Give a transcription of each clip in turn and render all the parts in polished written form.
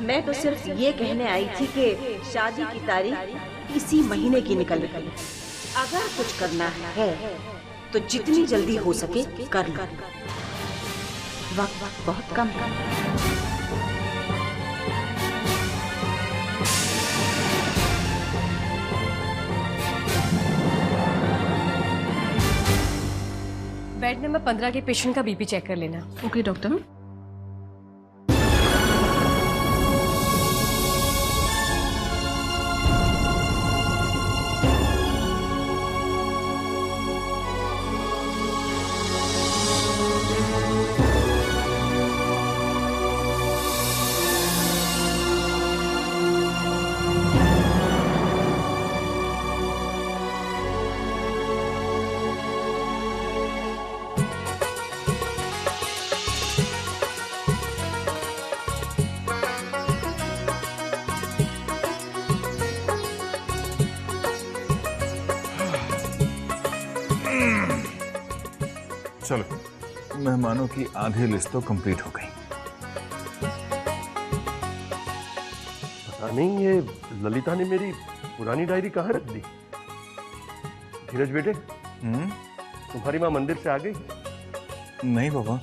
मैं तो सिर्फ ये कहने आई थी कि शादी की तारीख इसी महीने की निकल रही है। अगर कुछ करना है तो जितनी जल्दी हो सके कर लो। वक्त बहुत कम है। बेड नंबर 15 के पेशेंट का बीपी चेक कर लेना। Okay doctor. चलो, मेहमानों की आधी लिस्ट तो कंप्लीट हो गई। पता नहीं ये ललिता ने मेरी पुरानी डायरी कहाँ रख दी। धीरज बेटे, तुम्हारी माँ मंदिर से आ गई? नहीं बाबा।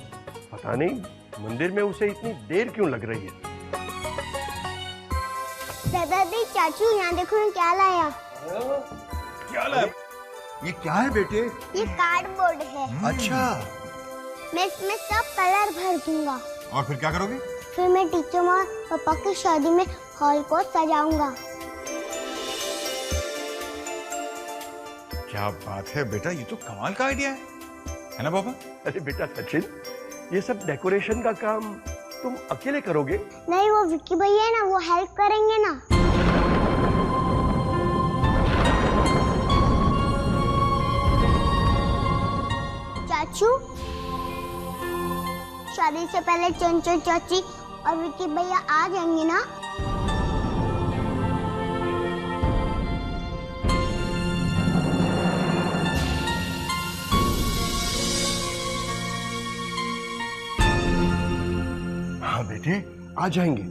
पता नहीं मंदिर में उसे इतनी देर क्यों लग रही है। दादाजी, चाचू यहाँ देखो मैं क्या लाया। क्या लाया? ये क्या है बेटे? ये कार्डबोर्ड है। अच्छा। मैं इसमें सब कलर भर दूंगा। और फिर क्या करोगे? फिर मैं टीचर और पापा की शादी में हॉल को सजाऊंगा। क्या बात है बेटा, ये तो कमाल का आइडिया है ना पापा? अरे बेटा सचिन, ये सब डेकोरेशन का काम तुम अकेले करोगे? नहीं, वो विक्की भैया है ना, वो हेल्प करेंगे ना। चाचू, शादी से पहले चंचल चाची और विक्की भैया आ जाएंगे ना? हाँ बेटे, आ जाएंगे।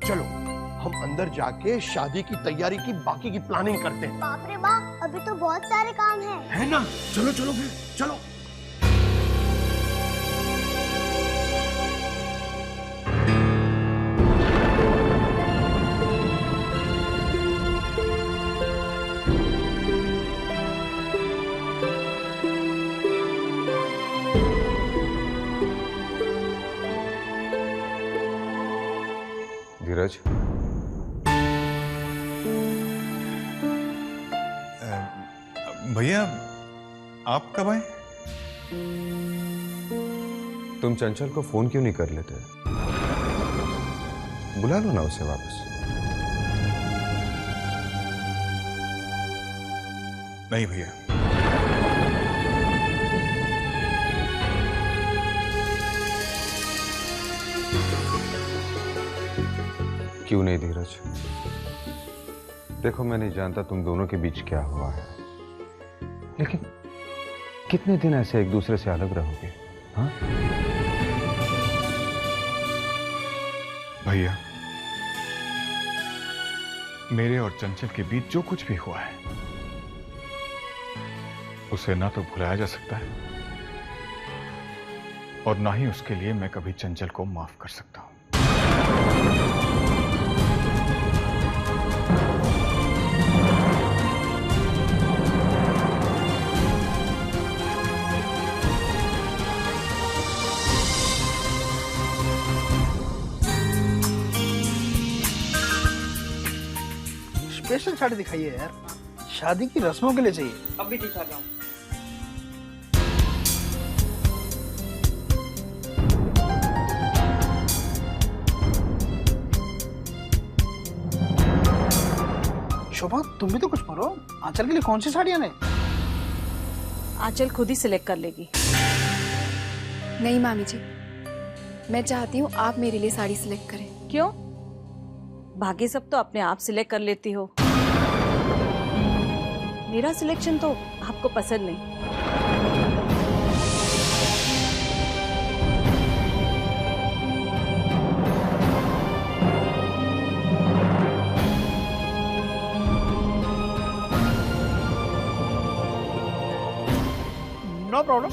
चलो हम अंदर जाके शादी की तैयारी की बाकी की प्लानिंग करते हैं। बाप रे बाप, अभी तो बहुत सारे काम है ना? चलो चलो फिर चलो। धीरज, भैया आप कब आए? तुम चंचल को फोन क्यों नहीं कर लेते? बुला लो ना उसे वापस। नहीं भैया, क्यों नहीं धीरज? देखो, मैं नहीं जानता तुम दोनों के बीच क्या हुआ है, लेकिन कितने दिन ऐसे एक दूसरे से अलग रहोगे? हाँ भैया, मेरे और चंचल के बीच जो कुछ भी हुआ है उसे ना तो भुलाया जा सकता है और ना ही उसके लिए मैं कभी चंचल को माफ कर सकता हूं। स्पेशल साड़ी दिखाइए यार, शादी की रस्मों के लिए चाहिए। अभी दिखा रहा हूँ। शोभा, तुम भी तो कुछ बोलो। आंचल के लिए कौन सी साड़ियां ने? आंचल खुद ही सिलेक्ट कर लेगी। नहीं मामी जी, मैं चाहती हूँ आप मेरे लिए साड़ी सिलेक्ट करें। क्यों? बाकी सब तो अपने आप सिलेक्ट कर लेती हो। मेरा सिलेक्शन तो आपको पसंद नहीं। नो प्रॉब्लम,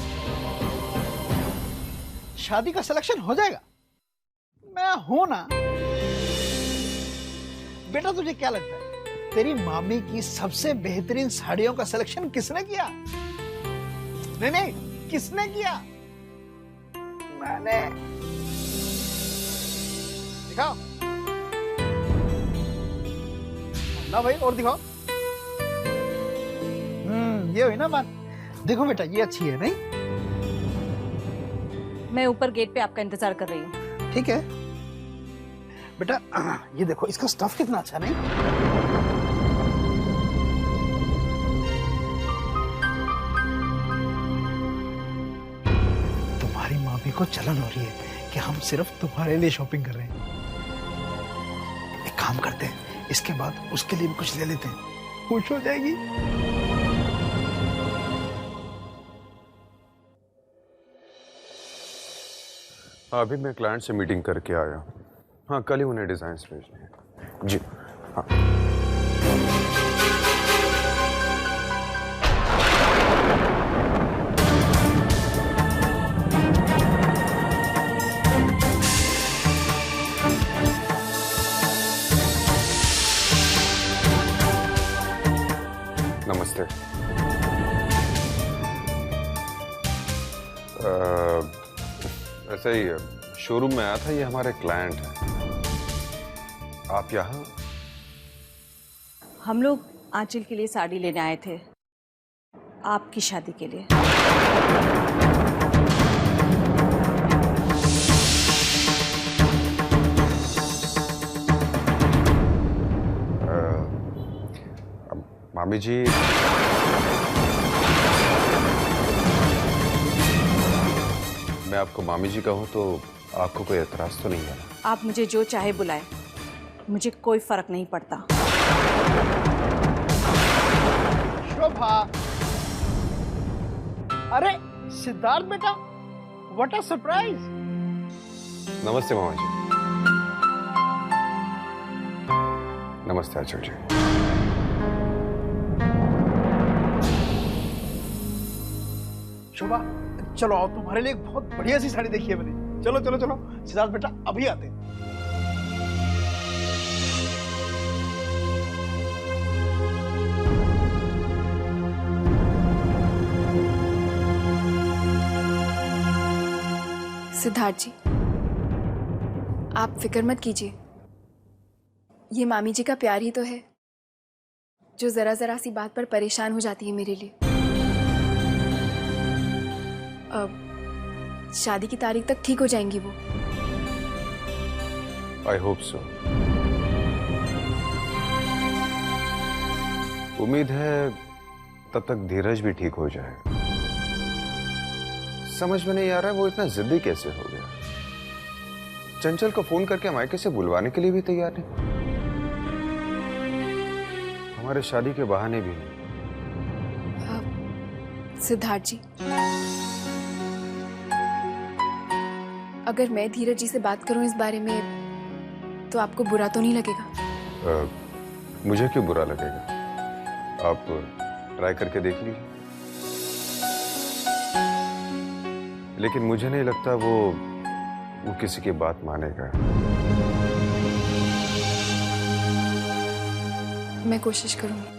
शादी का सिलेक्शन हो जाएगा, मैं हूं ना। बेटा तुझे क्या लगता है तेरी मामी की सबसे बेहतरीन साड़ियों का सिलेक्शन किसने किया? नहीं, किसने किया? मैंने। दिखाओ ना भाई, और दिखाओ। ये हुई ना बात। देखो बेटा ये अच्छी है नहीं? मैं ऊपर गेट पे आपका इंतजार कर रही हूँ। ठीक है बेटा, ये देखो इसका स्टफ कितना अच्छा नहीं? तुम्हारी मामी को जलन हो रही है कि हम सिर्फ तुम्हारे लिए शॉपिंग कर रहे हैं। एक काम करते हैं, इसके बाद उसके लिए भी कुछ ले लेते हैं, खुश हो जाएगी। अभी मैं क्लाइंट से मीटिंग करके आया हूँ। हाँ, कल ही उन्हें डिजाइन्स भेजने हैं। जी हाँ। नमस्ते। ऐसे ही शोरूम में आया था, ये हमारे क्लाइंट हैं। आप यहाँ? हम लोग आंचल के लिए साड़ी लेने आए थे, आपकी शादी के लिए। मामी जी, मैं आपको मामी जी कहूँ तो आपको कोई एतराज तो नहीं है? आप मुझे जो चाहे बुलाए, मुझे कोई फर्क नहीं पड़ता। शोभा, अरे सिद्धार्थ बेटा, व्हाट अ सरप्राइज। नमस्ते मामा जी। नमस्ते आंचल जी। शोभा चलो आओ, तुम्हारे लिए एक बहुत बढ़िया सी साड़ी देखी है मैंने। चलो चलो चलो सिद्धार्थ बेटा, अभी आते हैं। सिद्धार्थ जी, आप फिक्र मत कीजिए, ये मामी जी का प्यार ही तो है जो जरा जरा सी बात पर परेशान हो जाती है मेरे लिए। अब शादी की तारीख तक ठीक हो जाएंगी वो। I hope so. उम्मीद है तब तक धीरज भी ठीक हो जाए। समझ में नहीं आ रहा है वो इतना जिद्दी कैसे हो गया। चंचल को फोन करके मायके से बुलवाने के लिए भी तैयार नहीं, हमारे शादी के बहाने भी नहीं। सिद्धार्थ जी, अगर मैं धीरज जी से बात करूं इस बारे में तो आपको बुरा तो नहीं लगेगा? मुझे क्यों बुरा लगेगा, आप ट्राई करके देख लीजिए। लेकिन मुझे नहीं लगता वो किसी की बात मानेगा। मैं कोशिश करूंगी,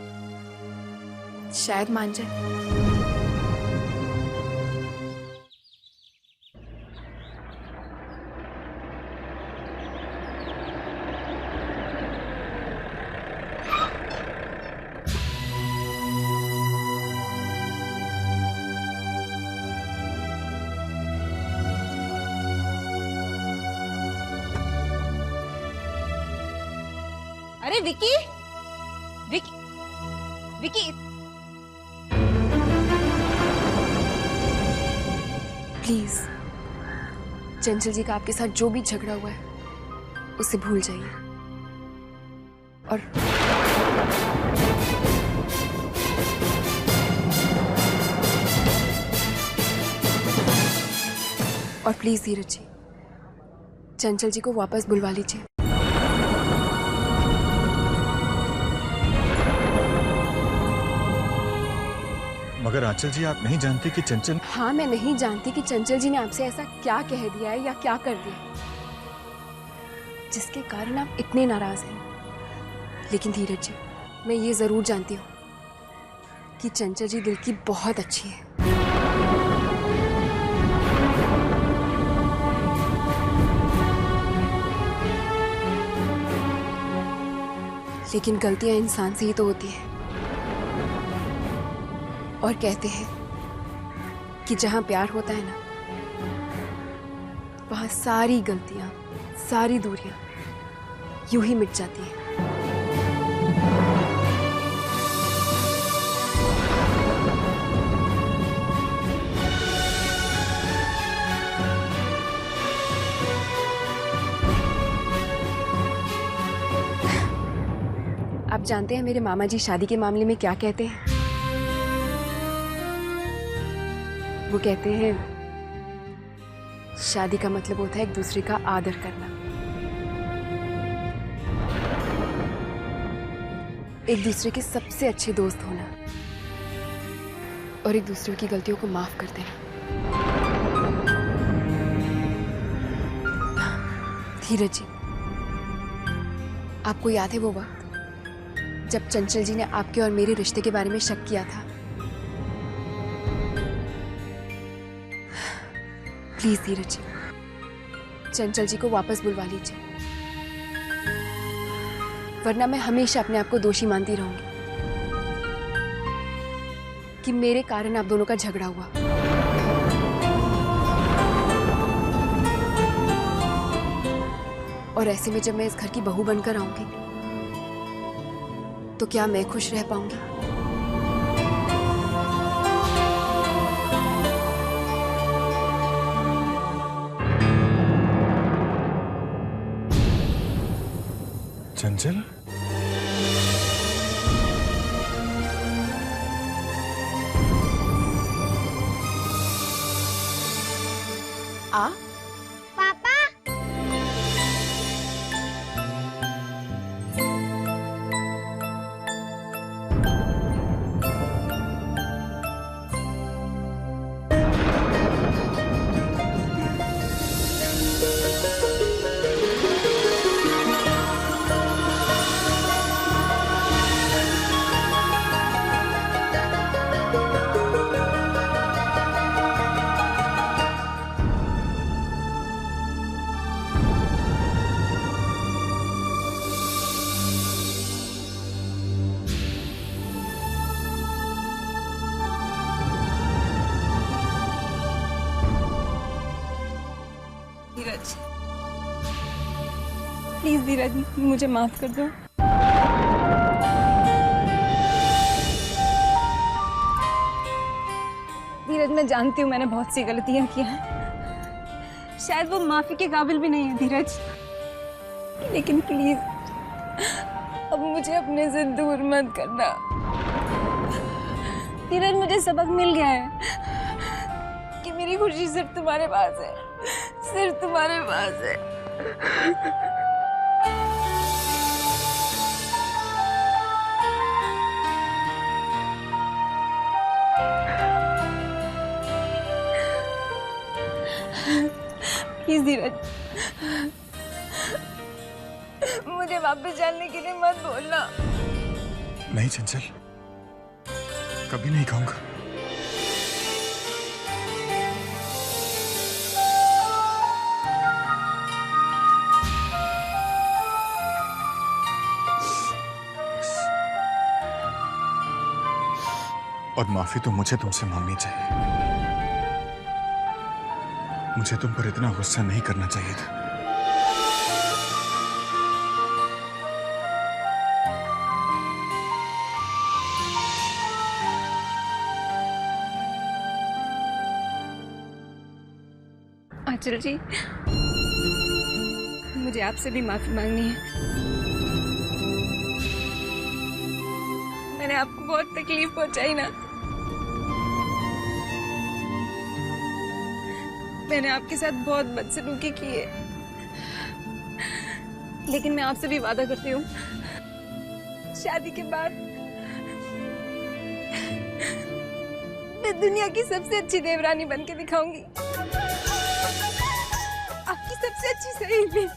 शायद मान जाए। अरे विकी, विकी, विकी, प्लीज चंचल जी का आपके साथ जो भी झगड़ा हुआ है उसे भूल जाइए और प्लीज धीरज जी, चंचल जी को वापस बुलवा लीजिए। मगर आंचल जी, आप नहीं जानती कि चंचल। हाँ, मैं नहीं जानती कि चंचल जी ने आपसे ऐसा क्या कह दिया है या क्या कर दिया जिसके कारण आप इतने नाराज हैं। लेकिन धीरज जी, मैं ये जरूर जानती हूँ कि चंचल जी दिल की बहुत अच्छी है। लेकिन गलतियां इंसान से ही तो होती हैं। और कहते हैं कि जहां प्यार होता है ना, वहां सारी गलतियां, सारी दूरियां यूं ही मिट जाती हैं। आप जानते हैं मेरे मामा जी शादी के मामले में क्या कहते हैं? वो कहते हैं शादी का मतलब होता है एक दूसरे का आदर करना, एक दूसरे के सबसे अच्छे दोस्त होना और एक दूसरे की गलतियों को माफ कर देना। धीरज जी, आपको याद है वो वक्त जब चंचल जी ने आपके और मेरे रिश्ते के बारे में शक किया था? प्लीज धीरज जी, चंचल जी को वापस बुलवा लीजिए, वरना मैं हमेशा अपने आप को दोषी मानती रहूंगी कि मेरे कारण आप दोनों का झगड़ा हुआ। और ऐसे में जब मैं इस घर की बहू बनकर आऊंगी तो क्या मैं खुश रह पाऊंगी? चंचल, आ पापा, धीरज, प्लीज धीरज, मुझे माफ कर दो। धीरज, मैं जानती हूँ मैंने बहुत सी गलतियां की हैं, शायद वो माफी के काबिल भी नहीं है धीरज, लेकिन प्लीज अब मुझे अपने से दूर मत करना। धीरज, मुझे सबक मिल गया है कि मेरी खुशी सिर्फ तुम्हारे पास है, सिर्फ तुम्हारे पास है। प्लीज धीरज, मुझे वापस जाने के लिए मत बोलना। नहीं चंचल, कभी नहीं कहूंगा। और माफी तो मुझे तुमसे मांगनी चाहिए। मुझे तुम पर इतना गुस्सा नहीं करना चाहिए था। आंचल जी, मुझे आपसे भी माफी मांगनी है। मैंने आपको बहुत तकलीफ पहुंचाई ना, मैंने आपके साथ बहुत बदसलूकी की है, लेकिन मैं आपसे भी वादा करती हूँ शादी के बाद मैं दुनिया की सबसे अच्छी देवरानी बन के दिखाऊंगी, आपकी सबसे अच्छी सहेली।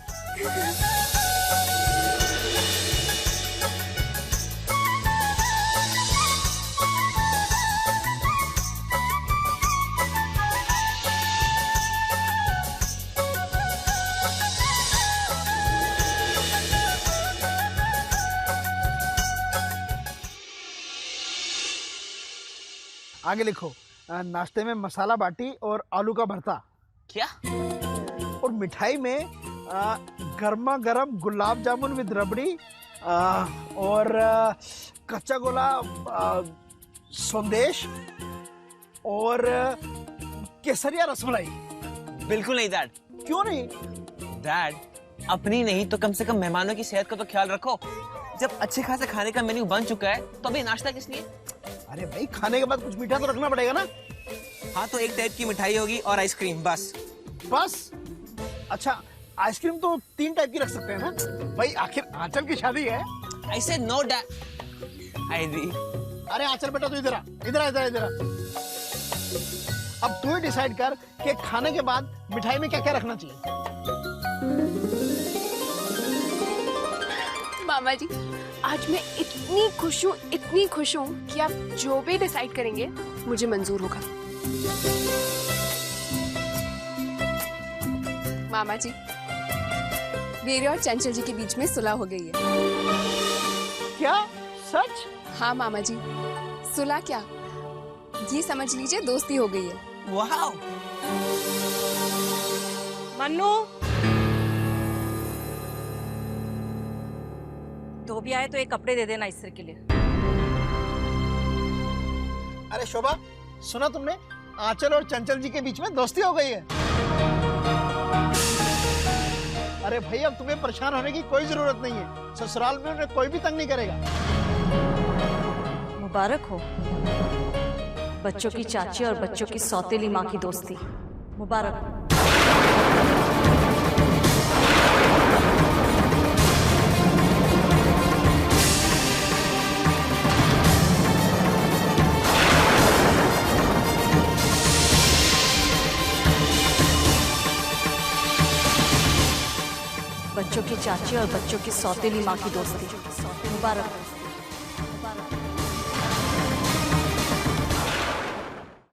आगे लिखो, नाश्ते में मसाला बाटी और आलू का भरता। क्या? और मिठाई में गर्मा गर्म गुलाब जामुन विद रबड़ी और कच्चा गोला संदेश और केसरिया रसमलाई। बिल्कुल नहीं डैड। क्यों नहीं? डैड, अपनी नहीं तो कम से कम मेहमानों की सेहत का तो ख्याल रखो। जब अच्छे खासे खाने का मेन्यू बन चुका है तो अभी नाश्ता किस लिए? अरे भाई, खाने के बाद कुछ मीठा तो रखना पड़ेगा ना। हाँ, तो एक टाइप की मिठाई होगी और आइसक्रीम, बस। बस? अच्छा, आइसक्रीम तो 3 टाइप की रख सकते हैं ना भाई, आखिर आंचल की शादी है। I said no dad. I री। अरे आंचल बेटा, तू इधर आ, इधर आ, इधर आ, इधर आ। अब तू ही डिसाइड कर कि खाने के बाद मिठाई में क्या क्या रखना चाहिए। मामा जी, आज मैं इतनी खुश हूँ कि आप जो भी डिसाइड करेंगे मुझे मंजूर होगा। मामा जी, वीरे और चंचल जी के बीच में सुलह हो गई है। क्या? सच? हाँ मामा जी, सुलह क्या, ये समझ लीजिए दोस्ती हो गई है। वाह! मन्नू, धोबी आए तो एक कपड़े दे देना इस्त्री के लिए। अरे शोभा, सुना तुमने? आंचल और चंचल जी के बीच में दोस्ती हो गई है। अरे भाई, अब तुम्हें परेशान होने की कोई जरूरत नहीं है। ससुराल में उन्हें कोई भी तंग नहीं करेगा। मुबारक हो। बच्चों की चाची और बच्चों की सौतेली माँ की दोस्ती, मुबारक हो। बच्चों की चाची और बच्चों की सौतेली माँ की दोस्ती, मुबारक हो।